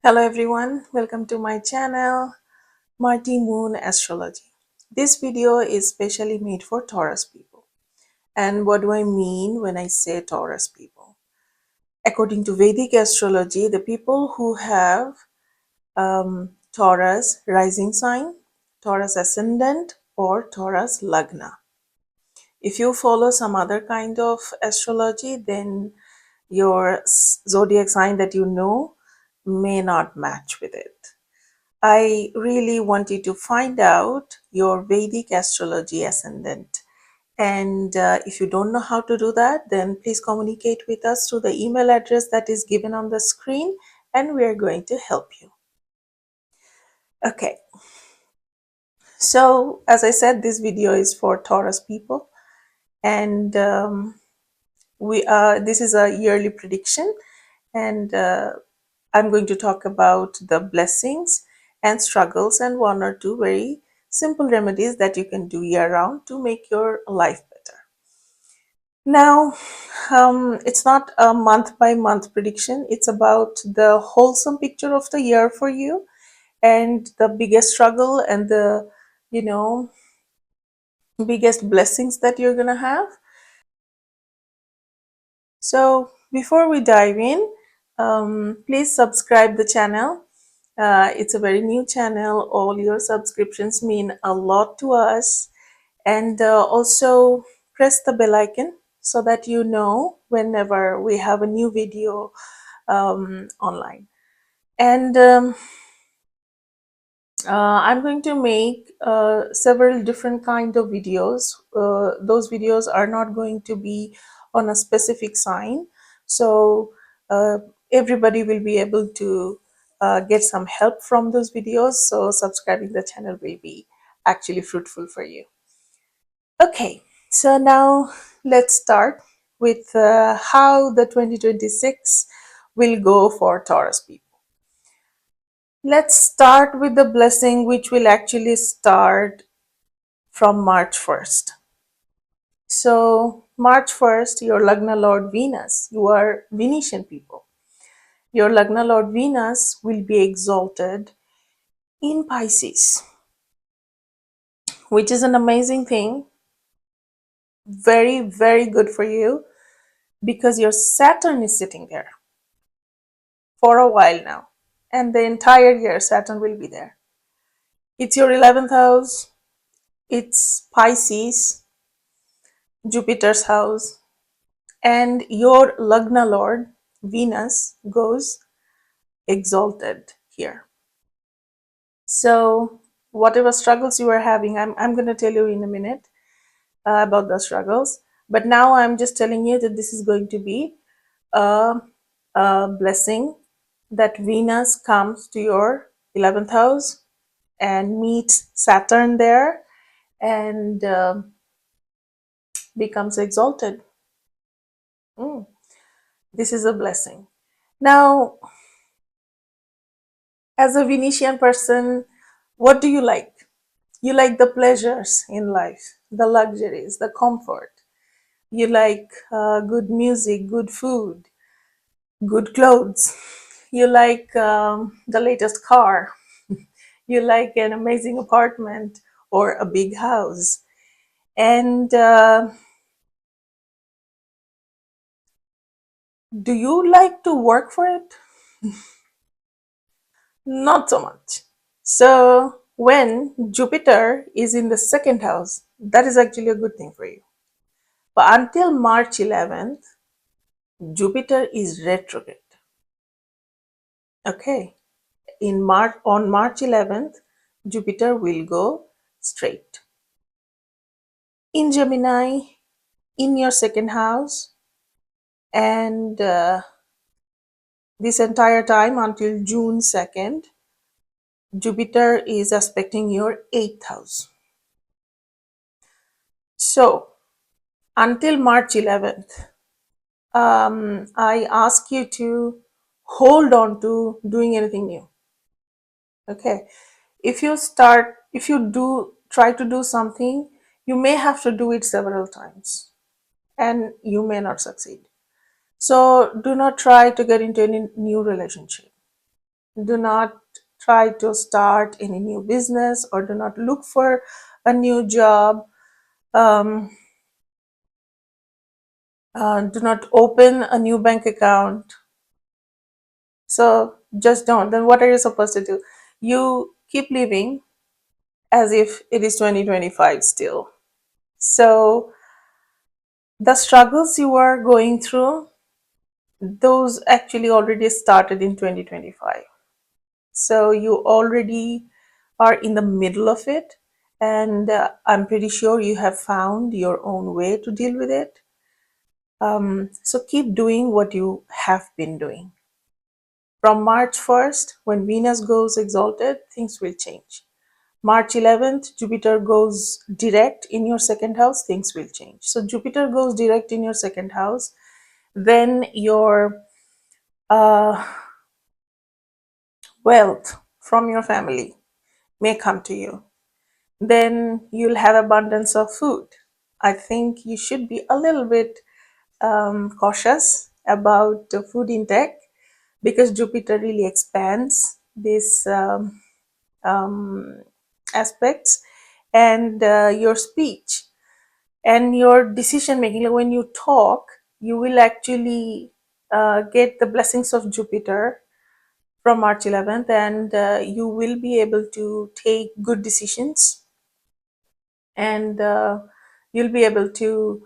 Hello everyone, welcome to my channel, Mighty Moon Astrology. This video is specially made for Taurus people. And what do I mean when I say Taurus people? According to Vedic Astrology, the people who have Taurus rising sign, Taurus Ascendant, or Taurus Lagna. If you follow some other kind of astrology, then your zodiac sign that you know may not match with it. I really want you to find out your Vedic astrology ascendant. And if you don't know how to do that, then please communicate with us through the email address that is given on the screen, and we are going to help you. Okay, so as I said, this video is for Taurus people, and this is a yearly prediction, and I'm going to talk about the blessings and struggles and one or two very simple remedies that you can do year round to make your life better. Now, it's not a month by month prediction, it's about the wholesome picture of the year for you and the biggest struggle and the, biggest blessings that you're going to have. So before we dive in, please subscribe the channel. It's a very new channel. All your subscriptions mean a lot to us. And also press the bell icon so that you know whenever we have a new video online. And I'm going to make several different kind of videos. Those videos are not going to be on a specific sign. So uh, everybody will be able to get some help from those videos. So subscribing the channel will be actually fruitful for you. Okay, so now let's start with how the 2026 will go for Taurus people. Let's start with the blessing, which will actually start from March 1st. So, March 1st, your Lagna Lord Venus, you are Venetian people. Your Lagna Lord Venus will be exalted in Pisces, which is an amazing thing. Very, very good for you because your Saturn is sitting there for a while now. And the entire year, Saturn will be there. It's your 11th house, it's Pisces, Jupiter's house, and your Lagna Lord, Venus, goes exalted here. So, whatever struggles you are having, I'm going to tell you in a minute about the struggles. But now I'm just telling you that this is going to be a, a blessing that Venus comes to your 11th house and meets Saturn there and becomes exalted. This is a blessing. Now, as a Venetian person, what do you like? You like the pleasures in life, the luxuries, the comfort. You like good music, good food, good clothes. You like the latest car. You like an amazing apartment or a big house. And do you like to work for it? Not so much. So, when Jupiter is in the second house, that is actually a good thing for you. But until March 11th, Jupiter is retrograde. Okay. On March 11th, Jupiter will go straight. In Gemini, in your second house, and this entire time until June 2nd, Jupiter is aspecting your 8th house. So, until March 11th, I ask you to hold on to doing anything new. Okay. If you do try to do something, you may have to do it several times and you may not succeed. So do not try to get into any new relationship. Do not try to start any new business, or do not look for a new job. Um, do not open a new bank account. So just don't. Then what are you supposed to do? You keep living as if it is 2025 still. So the struggles you are going through, those actually already started in 2025. So you already are in the middle of it, and I'm pretty sure you have found your own way to deal with it. So keep doing what you have been doing. From March 1st, when Venus goes exalted, things will change. March 11th, Jupiter goes direct in your second house, things will change. So Jupiter goes direct in your second house, then your uh, wealth from your family may come to you. Then you'll have abundance of food. I think you should be a little bit cautious about the food intake, because Jupiter really expands these aspects, and your speech and your decision making. Like when you talk, you will actually get the blessings of Jupiter from March 11th, and you will be able to take good decisions, and you'll be able to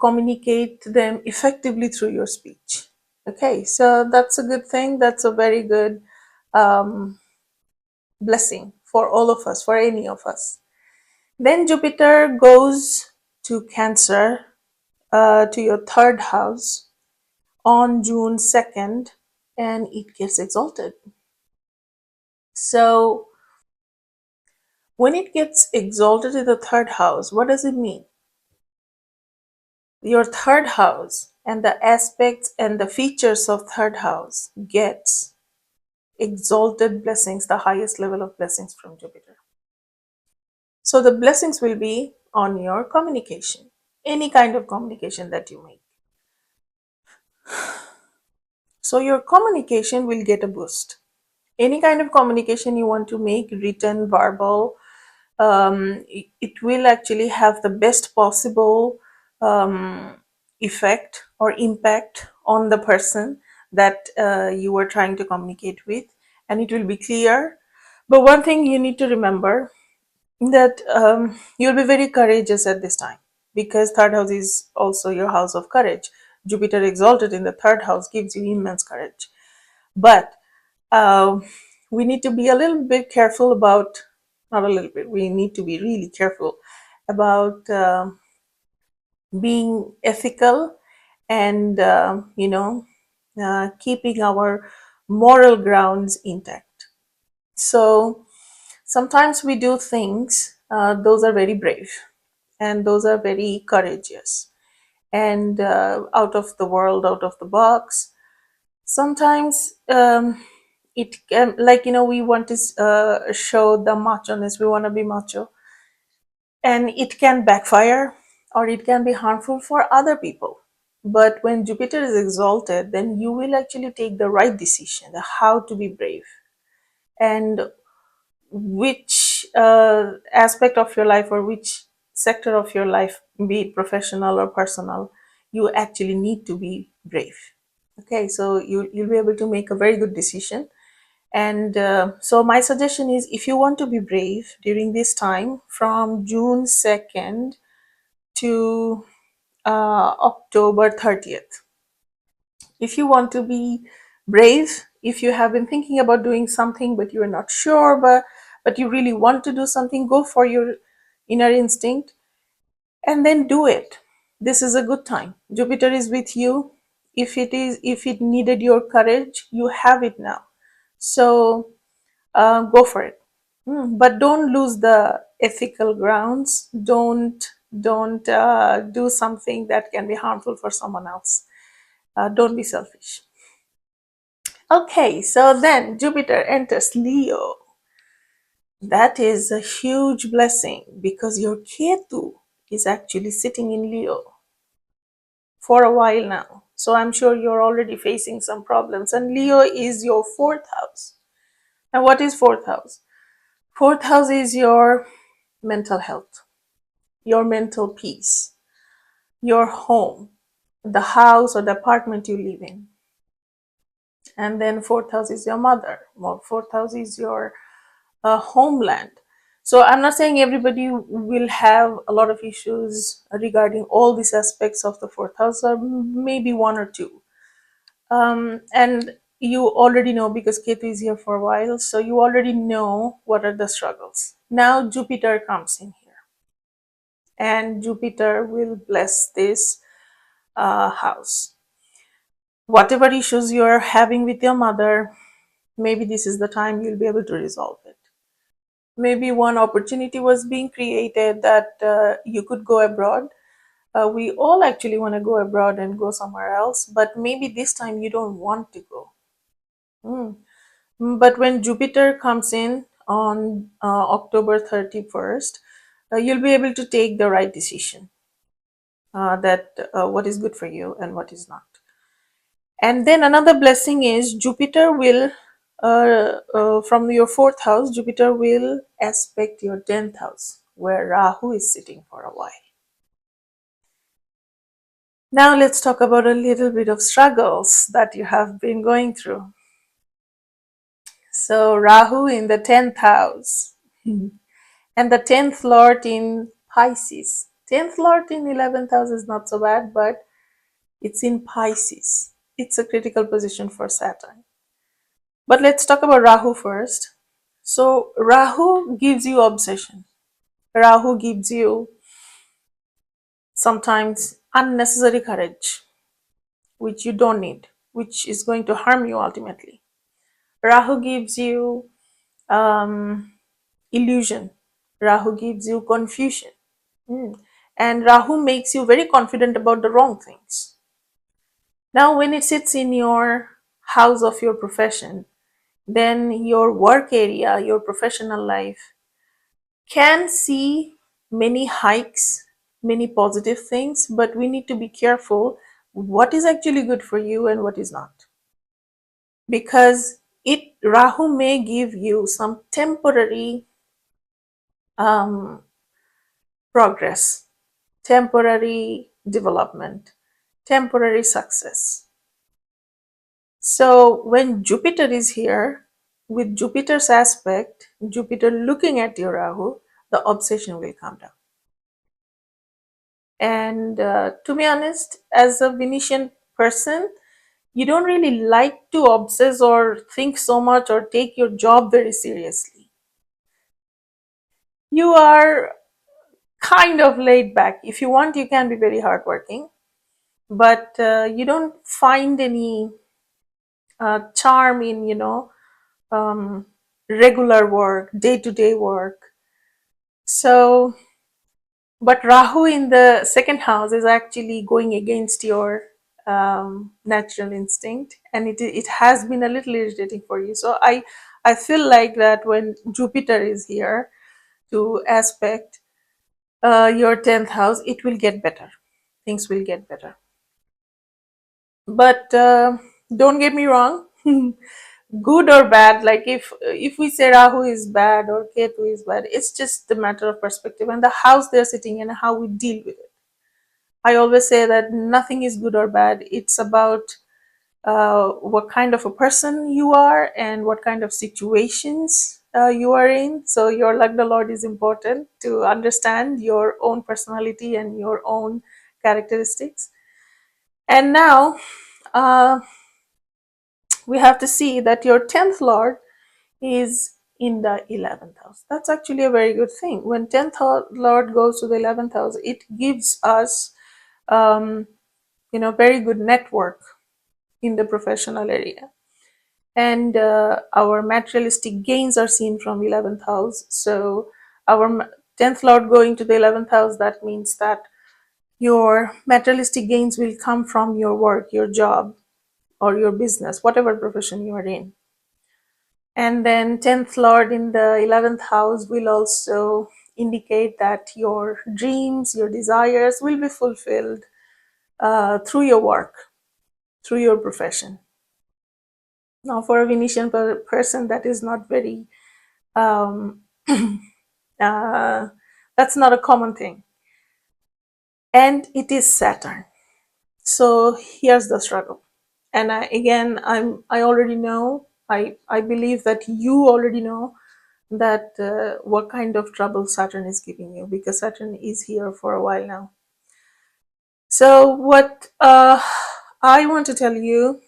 communicate them effectively through your speech. Okay, so that's a good thing. That's a very good um, blessing for all of us, for any of us. Then Jupiter goes to Cancer, to your third house on June 2nd, and it gets exalted. So when it gets exalted in the third house, what does it mean? Your third house and the aspects and the features of third house gets exalted blessings, the highest level of blessings from Jupiter. So the blessings will be on your communication, any kind of communication that you make. So your communication will get a boost. Any kind of communication you want to make, written, verbal, it will actually have the best possible effect or impact on the person that you are trying to communicate with, and it will be clear. But one thing you need to remember, that you'll be very courageous at this time, because third house is also your house of courage. Jupiter exalted in the third house gives you immense courage, but uh, we need to be a little bit careful about, not a little bit, we need to be really careful about being ethical, and keeping our moral grounds intact. So sometimes we do things, those are very brave, and those are very courageous, and out of the world, out of the box. Sometimes it can, like, we want to show the macho-ness, we want to be macho, and it can backfire, or it can be harmful for other people. But when Jupiter is exalted, then you will actually take the right decision, the how to be brave, and which aspect of your life, or which sector of your life, be it professional or personal, you actually need to be brave. Okay, so you'll be able to make a very good decision. And so my suggestion is, if you want to be brave during this time from June 2nd to October 30th, if you want to be brave, if you have been thinking about doing something but you're not sure, but you really want to do something, go for your inner instinct and then do it. This is a good time. Jupiter is with you. If it needed your courage, you have it now. So go for it. But don't lose the ethical grounds. Don't do something that can be harmful for someone else. Don't be selfish. Okay, so then Jupiter enters Leo. That is a huge blessing, because your Ketu is actually sitting in Leo for a while now. So I'm sure you're already facing some problems. And Leo is your fourth house. And what is fourth house? Fourth house is your mental health, your mental peace, your home, the house or the apartment you live in. And then fourth house is your mother. Well, fourth house is your homeland. So I'm not saying everybody will have a lot of issues regarding all these aspects of the fourth house, or maybe one or two. And you already know, because Ketu is here for a while, so you already know what are the struggles. Now Jupiter comes in here, and Jupiter will bless this house. Whatever issues you're having with your mother, maybe this is the time you'll be able to resolve it. Maybe one opportunity was being created that you could go abroad. We all actually want to go abroad and go somewhere else, but maybe this time you don't want to go. But when Jupiter comes in on October 31st, you'll be able to take the right decision, that what is good for you and what is not. And then another blessing is Jupiter will, from your fourth house, Jupiter will aspect your 10th house, where Rahu is sitting for a while. Now let's talk about a little bit of struggles that you have been going through. So Rahu in the 10th house, and the 10th Lord in Pisces. 10th Lord in 11th house is not so bad, but it's in Pisces. It's a critical position for Saturn. But let's talk about Rahu first. So Rahu gives you obsession. Rahu gives you sometimes unnecessary courage, which you don't need, which is going to harm you ultimately. Rahu gives you illusion. Rahu gives you confusion. And Rahu makes you very confident about the wrong things. Now, when it sits in your house of your profession, then your work area, your professional life can see many hikes, many positive things, but we need to be careful what is actually good for you and what is not. Because Rahu may give you some temporary progress, temporary development, temporary success. So when Jupiter is here, with Jupiter's aspect, Jupiter looking at your Rahu, the obsession will come down. And to be honest, as a Venetian person, you don't really like to obsess or think so much or take your job very seriously. You are kind of laid back. If you want, you can be very hardworking, but you don't find any charm in, regular work, day-to-day work. So, but Rahu in the second house is actually going against your natural instinct, and it has been a little irritating for you. So I feel like that when Jupiter is here to aspect your 10th house, it will get better. Things will get better. But don't get me wrong. Good or bad, like if we say Rahu is bad or Ketu is bad, it's just a matter of perspective and the house they're sitting in and how we deal with it. I always say that nothing is good or bad. It's about what kind of a person you are and what kind of situations you are in. So your Lagna Lord is important to understand your own personality and your own characteristics. And now we have to see that your 10th Lord is in the 11th house. That's actually a very good thing. When 10th Lord goes to the 11th house, it gives us very good network in the professional area, and our materialistic gains are seen from 11th house. So our 10th Lord going to the 11th house, that means that your materialistic gains will come from your work, your job, or your business, whatever profession you are in. And then 10th Lord in the 11th house will also indicate that your dreams, your desires will be fulfilled through your work. through your profession. Now, for a Venetian person, that is not very, um, that's not a common thing. And it is Saturn. So here's the struggle. And I already know, I believe that you already know that what kind of trouble Saturn is giving you, because Saturn is here for a while now. So what I want to tell you,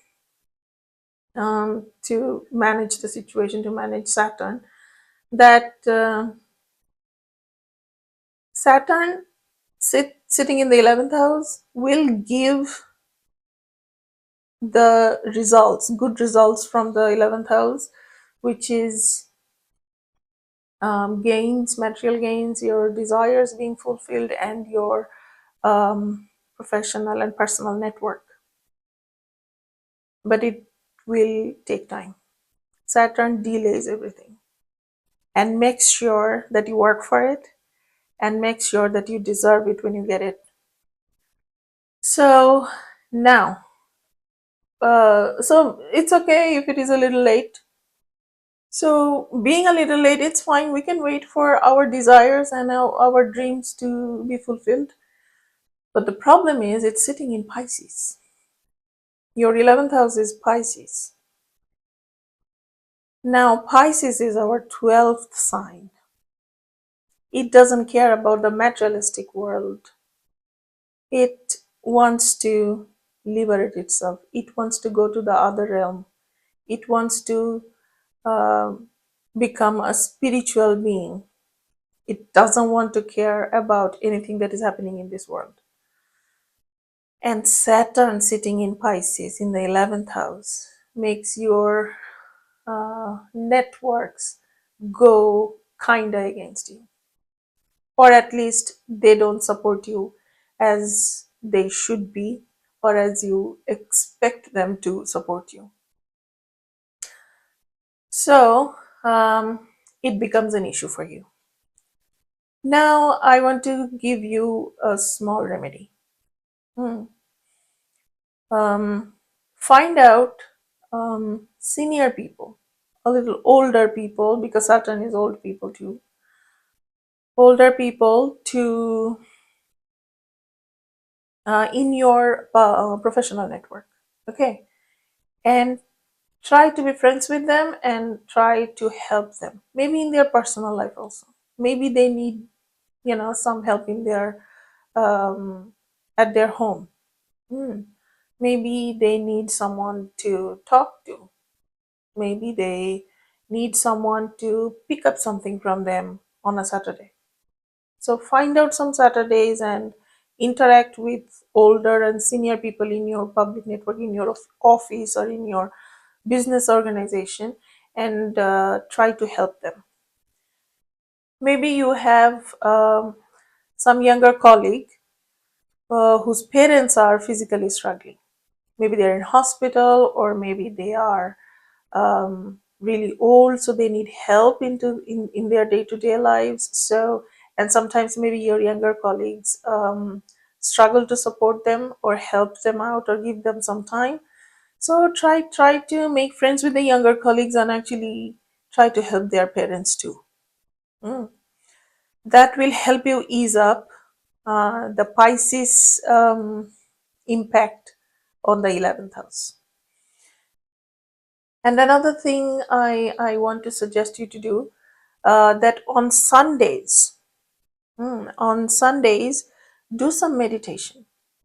to manage the situation, to manage Saturn, that Saturn sitting in the 11th house will give the results, good results from the 11th house, which is gains, material gains, your desires being fulfilled, and your professional and personal network. But it will take time. Saturn delays everything and makes sure that you work for it and make sure that you deserve it when you get it. So now, so it's okay if it is a little late. So being a little late, it's fine. We can wait for our desires and our dreams to be fulfilled. But the problem is it's sitting in Pisces. Your 11th house is Pisces. Now, Pisces is our 12th sign. It doesn't care about the materialistic world. It wants to liberate itself. It wants to go to the other realm. It wants to uh, become a spiritual being. It doesn't want to care about anything that is happening in this world. And Saturn sitting in Pisces in the 11th house makes your networks go kinda against you, or at least they don't support you as they should be, or as you expect them to support you. So it becomes an issue for you. Now I want to give you a small remedy. Find out senior people, a little older people, because Saturn is old people too. Older people to in your professional network, okay, and try to be friends with them and try to help them. Maybe in their personal life also. Maybe they need, some help in their at their home. Maybe they need someone to talk to. Maybe they need someone to pick up something from them on a Saturday. So find out some Saturdays and interact with older and senior people in your public network, in your office or in your business organization, and try to help them. Maybe you have some younger colleague whose parents are physically struggling. Maybe they're in hospital, or maybe they are really old, so they need help in their day-to-day lives. So, and sometimes maybe your younger colleagues struggle to support them or help them out or give them some time. So try to make friends with the younger colleagues and actually try to help their parents too. That will help you ease up the Pisces impact on the 11th house. And another thing I want to suggest you to do, that on Sundays, do some meditation.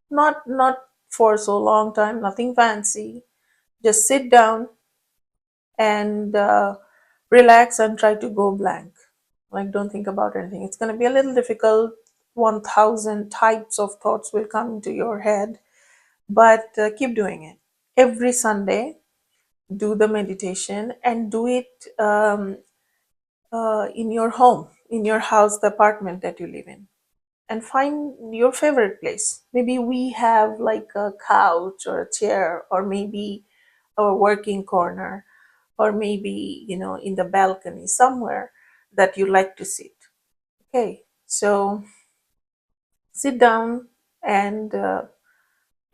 Not for so long time, nothing fancy. Just sit down and relax and try to go blank. Like, don't think about anything. It's going to be a little difficult. 1,000 types of thoughts will come into your head, but keep doing it. Every Sunday, do the meditation and do it in your home, in your house, the apartment that you live in, and find your favorite place. Maybe we have like a couch or a chair, or maybe a working corner, or maybe, in the balcony somewhere that you like to sit. Okay, so sit down and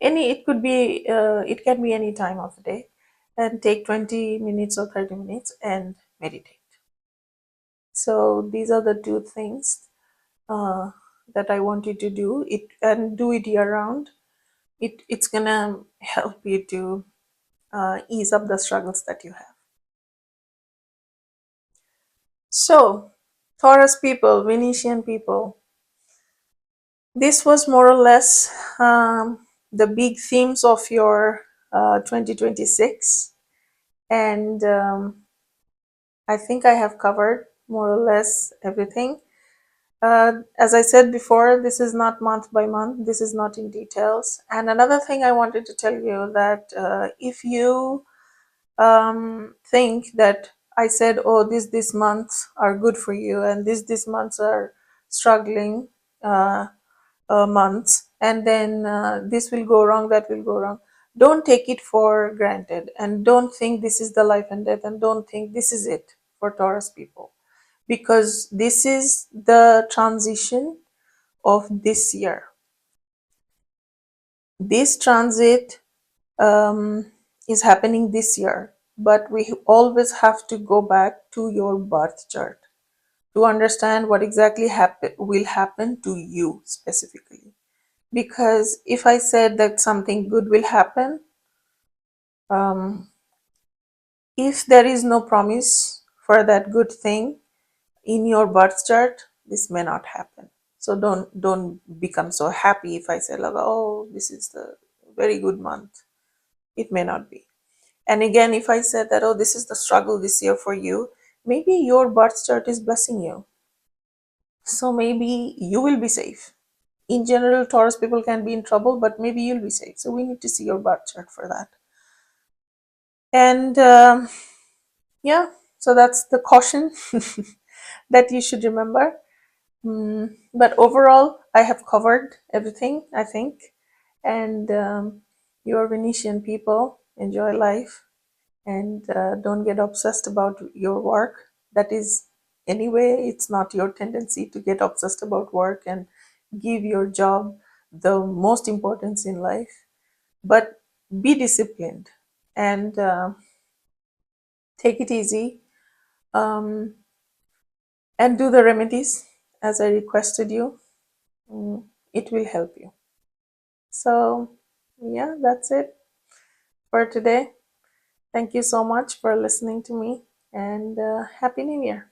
it could be, it can be any time of the day, and take 20 minutes or 30 minutes and meditate. So these are the two things uh, that I want you to do it, and do it year round. It's gonna help you to ease up the struggles that you have. So, Taurus people, Venetian people, this was more or less the big themes of your 2026, and I think I have covered more or less everything. As I said before, this is not month by month, this is not in details. And another thing I wanted to tell you that if you think that I said, oh, this months are good for you, and this months are struggling uh, months, and then this will go wrong, that will go wrong. Don't take it for granted, and don't think this is the life and death, and don't think this is it for Taurus people, because this is the transition of this year. This transit is happening this year, but we always have to go back to your birth chart to understand what exactly will happen to you specifically. Because if I said that something good will happen, um, if there is no promise for that good thing in your birth chart, this may not happen. So don't become so happy if I say like, oh, this is the very good month. It may not be. And again, if I said that, oh, this is the struggle this year for you, maybe your birth chart is blessing you. So maybe you will be safe. In general, Taurus people can be in trouble, but maybe you'll be safe. So we need to see your birth chart for that. And yeah, so that's the caution that you should remember. But overall, I have covered everything, I think. And you're Venetian people, enjoy life, and don't get obsessed about your work. That is, anyway, it's not your tendency to get obsessed about work and give your job the most importance in life. But be disciplined and take it easy, um, and do the remedies as I requested you. It will help you. So, yeah, that's it for today. Thank you so much for listening to me, and Happy New Year.